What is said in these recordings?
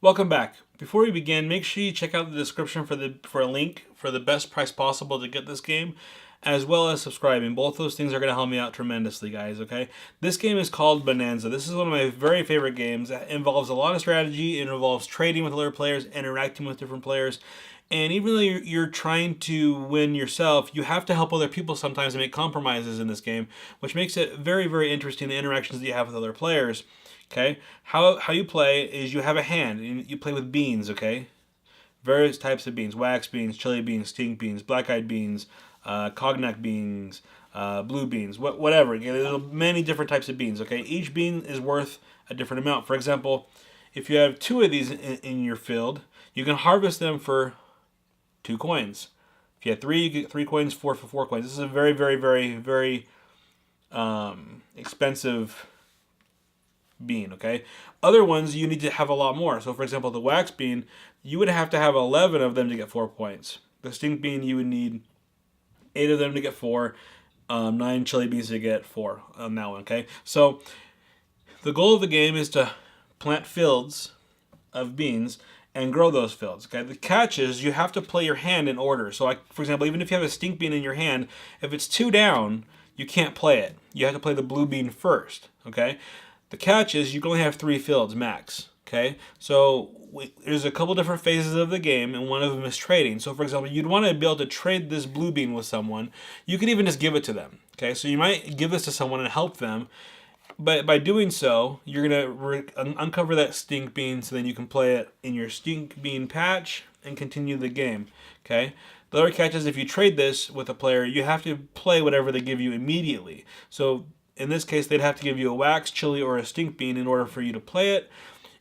Welcome back. Before we begin, make sure you check out the description for a link for the best price possible to get this game, as well as subscribing. Both those things are going to help me out tremendously, guys, okay? This game is called Bohnanza. This is one of my very favorite games. It involves a lot of strategy. It involves trading with other players, interacting with different players. And even though you're trying to win yourself, you have to help other people sometimes and make compromises in this game, which makes it very, very interesting, the interactions that you have with other players. Okay, how you play is you have a hand and you play with beans. Okay, various types of beans: wax beans, chili beans, stink beans, black-eyed beans, cognac beans, blue beans, whatever. Okay, there's many different types of beans. Okay, each bean is worth a different amount. For example, if you have two of these in your field, you can harvest them for 2 coins. If you have 3, you get 3 coins. 4 for 4 coins. This is a very, very, very, very expensive bean, okay? Other ones, you need to have a lot more. So, for example, the wax bean, you would have to have 11 of them to get 4 points. The stink bean, you would need 8 of them to get 4, 9 chili beans to get 4 on that one, okay? So, the goal of the game is to plant fields of beans and grow those fields, okay? The catch is you have to play your hand in order. So, like, for example, even if you have a stink bean in your hand, if it's 2 down, you can't play it. You have to play the blue bean first, okay? The catch is you can only have 3 fields max, okay? So there's a couple different phases of the game, and one of them is trading. So, for example, you'd want to be able to trade this blue bean with someone. You could even just give it to them, okay? So you might give this to someone and help them, but by doing so, you're going to uncover that stink bean, so then you can play it in your stink bean patch and continue the game, okay? The other catch is if you trade this with a player, you have to play whatever they give you immediately. So in this case, they'd have to give you a wax, chili, or a stink bean in order for you to play it.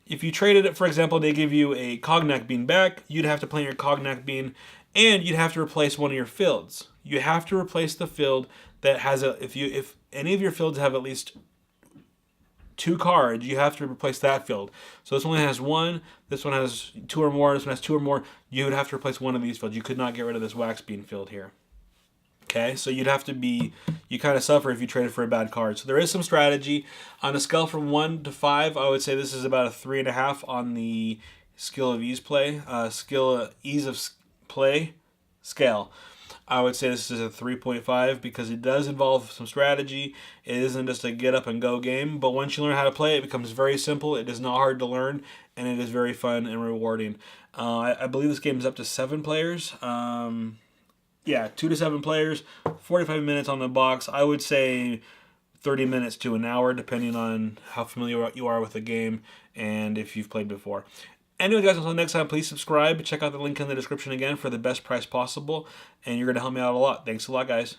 If you traded it, for example, they give you a cognac bean back, you'd have to play your cognac bean, and you'd have to replace one of your fields. You have to replace the field that has if any of your fields have at least 2 cards, you have to replace that field. So this one has 1, this one has 2 or more, this one has 2 or more. You would have to replace one of these fields. You could not get rid of this wax bean field here. Okay, so you kind of suffer if you traded for a bad card. So there is some strategy. On a scale from 1 to 5, I would say this is about a 3.5 on the skill of ease play, ease of play scale. I would say this is a 3.5 because it does involve some strategy. It isn't just a get up and go game, but once you learn how to play, it becomes very simple. It is not hard to learn, and it is very fun and rewarding. I believe this game is up to 7 players. Yeah, 2 to 7 players, 45 minutes on the box. I would say 30 minutes to an hour, depending on how familiar you are with the game and if you've played before. Anyway, guys, until next time, please subscribe. Check out the link in the description again for the best price possible, and you're going to help me out a lot. Thanks a lot, guys.